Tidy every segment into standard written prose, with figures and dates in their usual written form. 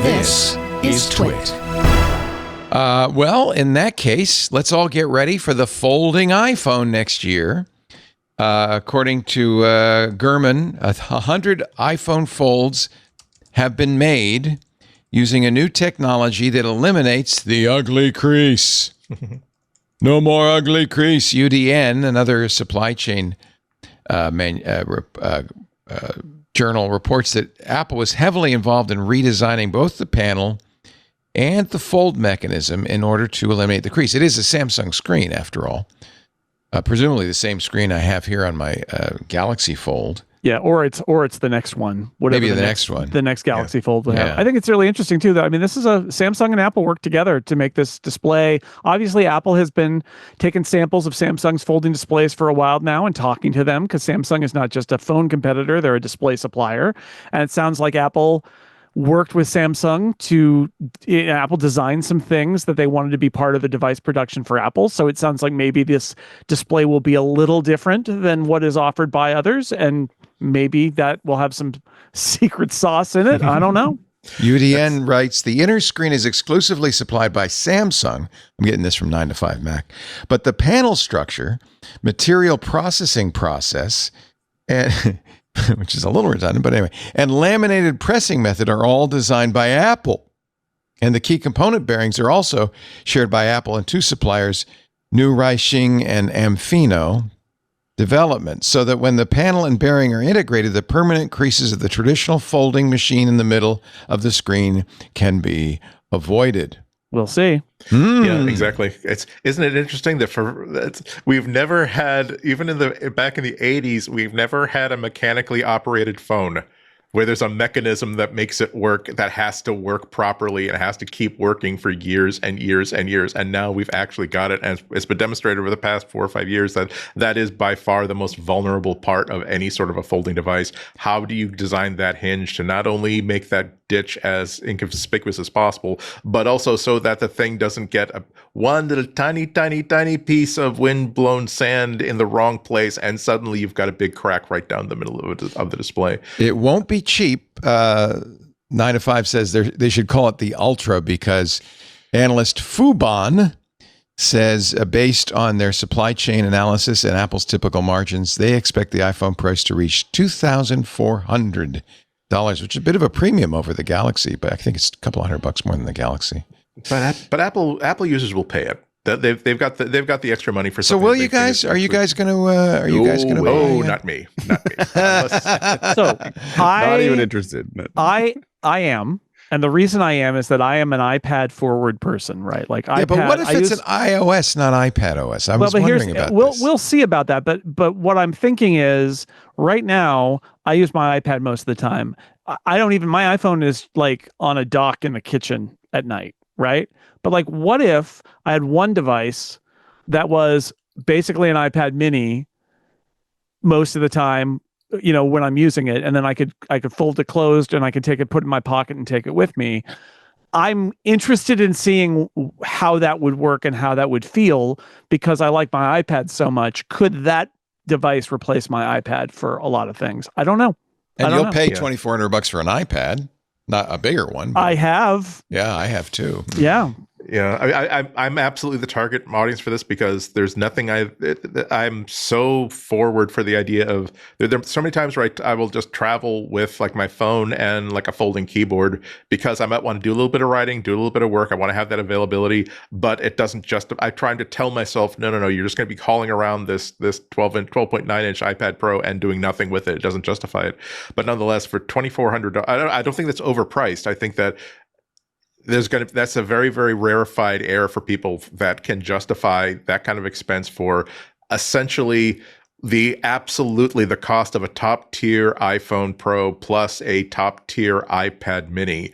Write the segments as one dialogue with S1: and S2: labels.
S1: This is TWiT.
S2: Well, in that case, let's all get ready for the folding iPhone next year. According to Gurman, 100 iPhone folds have been made using a new technology that eliminates the ugly crease. No more ugly crease. UDN, another supply chain journal, reports that Apple was heavily involved in redesigning both the panel and the fold mechanism in order to eliminate the crease. It is a Samsung screen, after all. Presumably the same screen I have here on my Galaxy Fold.
S3: Yeah, or it's the next one. Whatever
S2: Maybe the next one.
S3: The next Galaxy Fold will have.
S2: Yeah.
S3: I think it's really interesting too. That I mean, this is Samsung and Apple work together to make this display. Obviously, Apple has been taking samples of Samsung's folding displays for a while now and talking to them, because Samsung is not just a phone competitor; they're a display supplier. And it sounds like Apple worked with Samsung Apple designed some things that they wanted to be part of the device production for Apple. So it sounds like maybe this display will be a little different than what is offered by others, and maybe that will have some secret sauce in it. I don't know.
S2: UDN writes, the inner screen is exclusively supplied by Samsung. I'm getting this from 9 to 5 Mac. But the panel structure, material processing process, and which is a little redundant, but anyway, and laminated pressing method are all designed by Apple. And the key component bearings are also shared by Apple and two suppliers, New Reiching and Amfino Development, so that when the panel and bearing are integrated, the permanent creases of the traditional folding machine in the middle of the screen can be avoided.
S3: We'll see.
S1: Yeah, exactly. Isn't it interesting that we've never had, even back in the 80s, we've never had a mechanically operated phone where there's a mechanism that makes it work, that has to work properly and has to keep working for years and years and years. And now we've actually got it. And it's been demonstrated over the past 4 or 5 years that is by far the most vulnerable part of any sort of a folding device. How do you design that hinge to not only make that ditch as inconspicuous as possible, but also so that the thing doesn't get one little tiny piece of wind-blown sand in the wrong place, and suddenly you've got a big crack right down the middle of the display.
S2: It won't be cheap. 9 to 5 says they should call it the Ultra, because analyst Fubon says, based on their supply chain analysis and Apple's typical margins, they expect the iPhone price to reach $2,400, which is a bit of a premium over the Galaxy, but I think it's a couple $100 more than the Galaxy.
S1: But Apple users will pay it. They've got the extra money for.
S2: So will you guys? Are you guys going to?
S1: Oh, not me.
S3: So
S4: not even interested.
S3: I am. And the reason I am is that I am an iPad forward person, right? Like iPad.
S2: But what if it's an iOS, not iPad OS? I was wondering about this.
S3: We'll see about that. But what I'm thinking is, right now I use my iPad most of the time. My iPhone is like on a dock in the kitchen at night, right? But like, what if I had one device that was basically an iPad mini most of the time, when I'm using it, and then I could fold it closed and I could put it in my pocket and take it with me. I'm interested in seeing how that would work and how that would feel, because I like my iPad so much. Could that device replace my iPad for a lot of things? I don't know.
S2: And you'll pay $2,400 for an iPad, not a bigger one.
S3: I have.
S2: Yeah, I have too.
S3: Yeah.
S1: Yeah, I'm absolutely the target audience for this, because there's nothing I'm so forward for the idea of there so many times where I will just travel with like my phone and like a folding keyboard, because I might want to do a little bit of writing, do a little bit of work. I want to have that availability, but it doesn't I'm trying to tell myself, no, you're just going to be hauling around this 12.9-inch iPad Pro and doing nothing with it. It doesn't justify it. But nonetheless, for $2,400, I don't think that's overpriced. I think that that's a very, very rarefied air for people that can justify that kind of expense for essentially the cost of a top tier iPhone Pro plus a top tier iPad mini.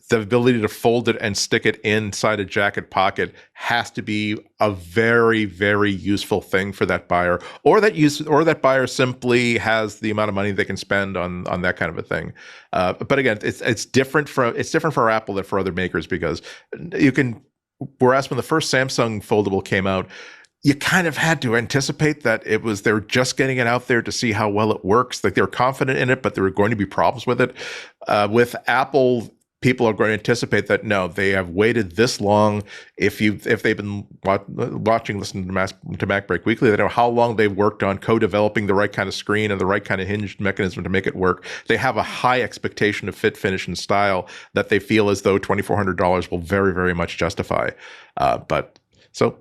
S1: The ability to fold it and stick it inside a jacket pocket has to be a very, very useful thing for that buyer, or that buyer simply has the amount of money they can spend on that kind of a thing. But again, it's different for Apple than for other makers, because whereas when the first Samsung foldable came out, you kind of had to anticipate that they were just getting it out there to see how well it works. Like, they were confident in it, but there were going to be problems with it. With Apple, people are going to anticipate that no, they have waited this long. If they've been listening to MacBreak Weekly, they know how long they've worked on co-developing the right kind of screen and the right kind of hinged mechanism to make it work. They have a high expectation of fit, finish, and style that they feel as though $2,400 will very, very much justify. But so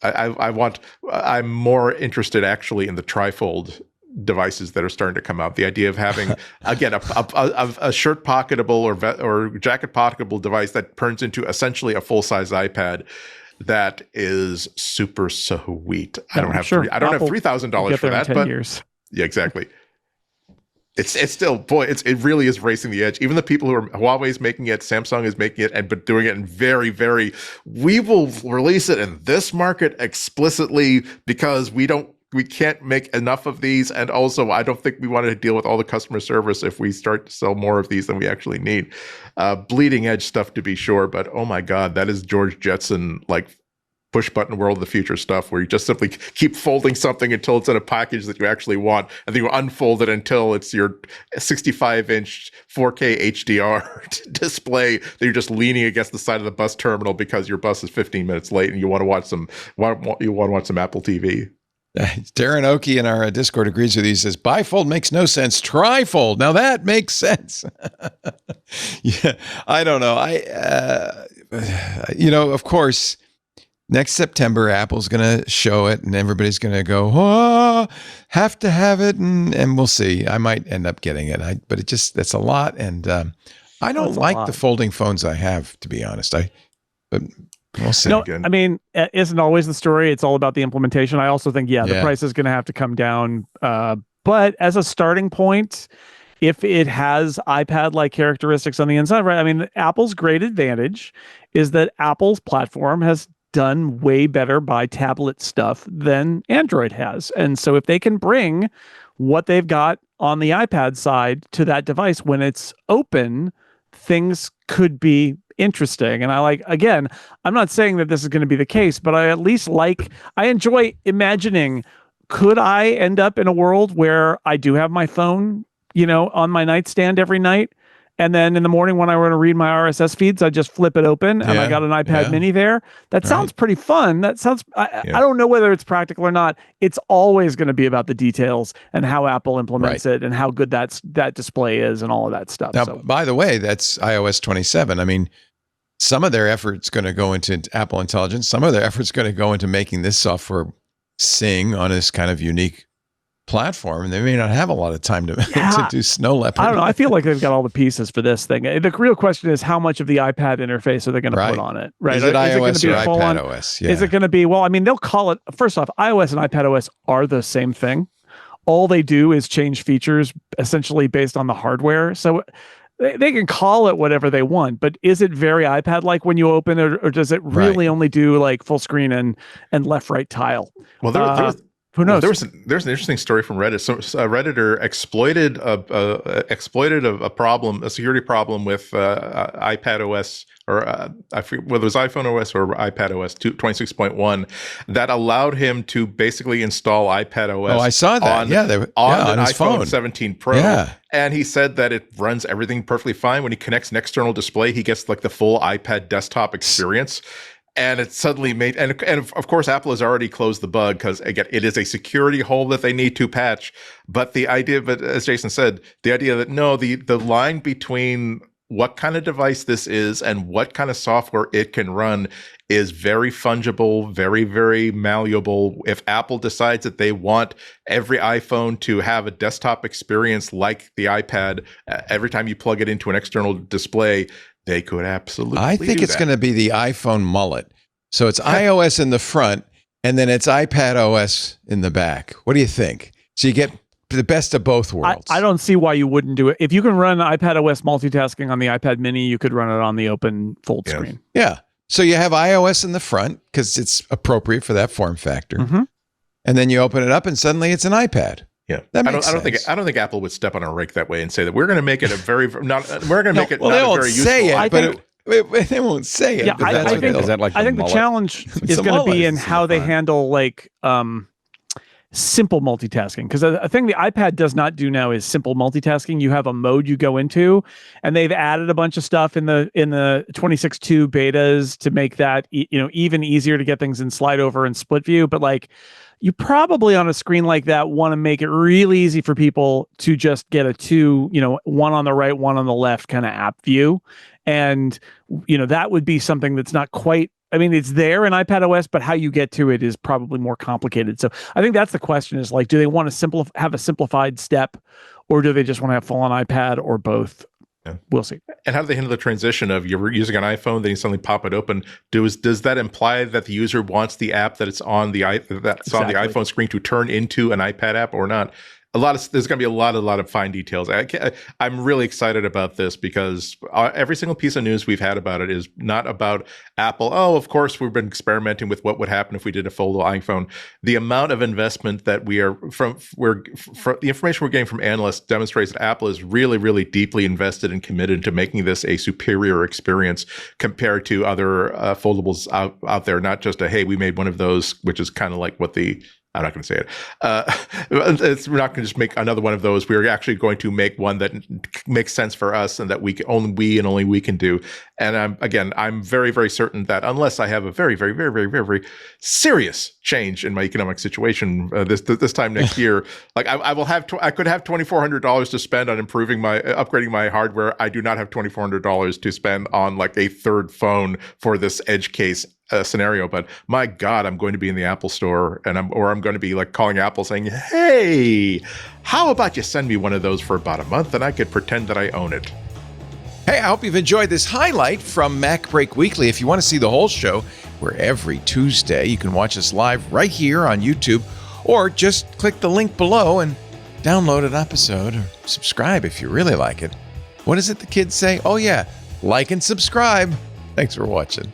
S1: I'm more interested actually in the Trifold devices that are starting to come out. The idea of having, again, a shirt pocketable or jacket pocketable device that turns into essentially a full-size iPad that is super sweet. I don't have $3,000 for that, but
S3: years.
S1: Yeah, exactly. It's still, boy, it really is racing the edge. Even the people who are, Huawei's making it, Samsung is making it, but doing it in very, we will release it in this market explicitly because we can't make enough of these. And also, I don't think we want to deal with all the customer service if we start to sell more of these than we actually need. Bleeding edge stuff to be sure, but oh my God, that is George Jetson, like push button world of the future stuff where you just simply keep folding something until it's in a package that you actually want. And then you unfold it until it's your 65-inch 4K HDR display that you're just leaning against the side of the bus terminal because your bus is 15 minutes late and you want to watch some Apple TV.
S2: Darren Oki in our Discord agrees with you. He says, bifold makes no sense. Trifold. Now that makes sense. Yeah, I don't know. Of course, next September, Apple's going to show it and everybody's going to go, oh, have to have it. And we'll see. I might end up getting it. But that's a lot. And I don't like the folding phones I have, to be honest. But we'll see.
S3: No, I mean, it isn't always the story. It's all about the implementation. I also think, the price is going to have to come down. But as a starting point, if it has iPad-like characteristics on the inside, right? I mean, Apple's great advantage is that Apple's platform has done way better by tablet stuff than Android has. And so if they can bring what they've got on the iPad side to that device when it's open, things could be interesting. And I'm not saying that this is going to be the case, but I enjoy imagining, could I end up in a world where I do have my phone, on my nightstand every night? And then in the morning when I want to read my RSS feeds, I just flip it open and I got an iPad mini there. That sounds pretty fun. That sounds, I don't know whether it's practical or not. It's always going to be about the details and how Apple implements it and how good that display is and all of that stuff.
S2: Now, by the way, that's iOS 27. I mean, some of their effort's going to go into Apple Intelligence. Some of their effort's going to go into making this software sing on this kind of unique platform, and they may not have a lot of time to do Snow Leopard.
S3: I don't know. I feel like they've got all the pieces for this thing. The real question is how much of the iPad interface are they going to put on it? Right?
S2: Is it iOS or iPad OS? Yeah.
S3: Is it going to be? Well, I mean, they'll call it. First off, iOS and iPad OS are the same thing. All they do is change features essentially based on the hardware. So they can call it whatever they want, but is it very iPad-like when you open it, or does it really only do like full screen and left-right tile?
S1: Well,
S3: who knows?
S1: There's an interesting story from Reddit. So a Redditor exploited a problem, a security problem with iPad OS, or I forget whether it was iPhone OS or iPad OS 26.1, that allowed him to basically install iPad OS.
S2: Oh, I saw that.
S1: On
S2: his
S1: iPhone
S2: phone
S1: 17 Pro. Yeah. And he said that it runs everything perfectly fine. When he connects an external display, he gets like the full iPad desktop experience. And it suddenly made, and of course, Apple has already closed the bug because, again, it is a security hole that they need to patch. But as Jason said, the idea that the line between what kind of device this is and what kind of software it can run is very fungible, very, very malleable. If Apple decides that they want every iPhone to have a desktop experience like the iPad, every time you plug it into an external display, they could absolutely.
S2: I think it's going to be the iPhone mullet. So it's iOS in the front, and then it's iPad OS in the back. What do you think? So you get the best of both worlds.
S3: I don't see why you wouldn't do it. If you can run iPad OS multitasking on the iPad mini, you could run it on the open fold screen.
S2: Yeah. So you have iOS in the front because it's appropriate for that form factor. Mm-hmm. And then you open it up and suddenly it's an iPad.
S1: Yeah, I don't think Apple would step on a rake that way and say that we're going to make it very not very useful.
S2: They won't say it.
S3: Yeah, I think the challenge is going to be in how they handle simple multitasking, because a thing the iPad does not do now is simple multitasking. You have a mode you go into, and they've added a bunch of stuff in the 26.2 betas to make that even easier to get things in slide over and split view. But like, you probably on a screen like that want to make it really easy for people to just get a two, one on the right, one on the left kind of app view. And that would be something that's not quite, I mean, it's there in iPadOS, but how you get to it is probably more complicated. So I think that's the question, is like, do they want to have a simplified step, or do they just want to have full on iPad, or both? Yeah. We'll see.
S1: And how do they handle the transition of you're using an iPhone, then you suddenly pop it open? Does that imply that the user wants the app that it's on the on the iPhone screen to turn into an iPad app or not? There's going to be a lot of fine details. I'm really excited about this, because every single piece of news we've had about it is not about Apple. Oh, of course, we've been experimenting with what would happen if we did a foldable iPhone. The amount of investment that the information we're getting from analysts demonstrates that Apple is really, really deeply invested and committed to making this a superior experience compared to other foldables out there. Not just hey, we made one of those, which is kind of like what I'm not going to say it. We're not going to just make another one of those. We're actually going to make one that makes sense for us, and that only we can do. And I'm very, very certain that unless I have a very, very, very, very, very, very serious change in my economic situation this time next year, like I could have $2,400 to spend on upgrading my hardware. I do not have $2,400 to spend on like a third phone for this edge case scenario. But my God, I'm going to be in the Apple store, and I'm going to be like calling Apple saying, hey, how about you send me one of those for about a month, and I could pretend that I own it.
S2: Hey, I hope you've enjoyed this highlight from MacBreak Weekly. If you want to see the whole show, we're every Tuesday. You can watch us live right here on YouTube, or just click the link below and download an episode, or subscribe if you really like it. What does it the kids say? Oh yeah, like and subscribe. Thanks for watching.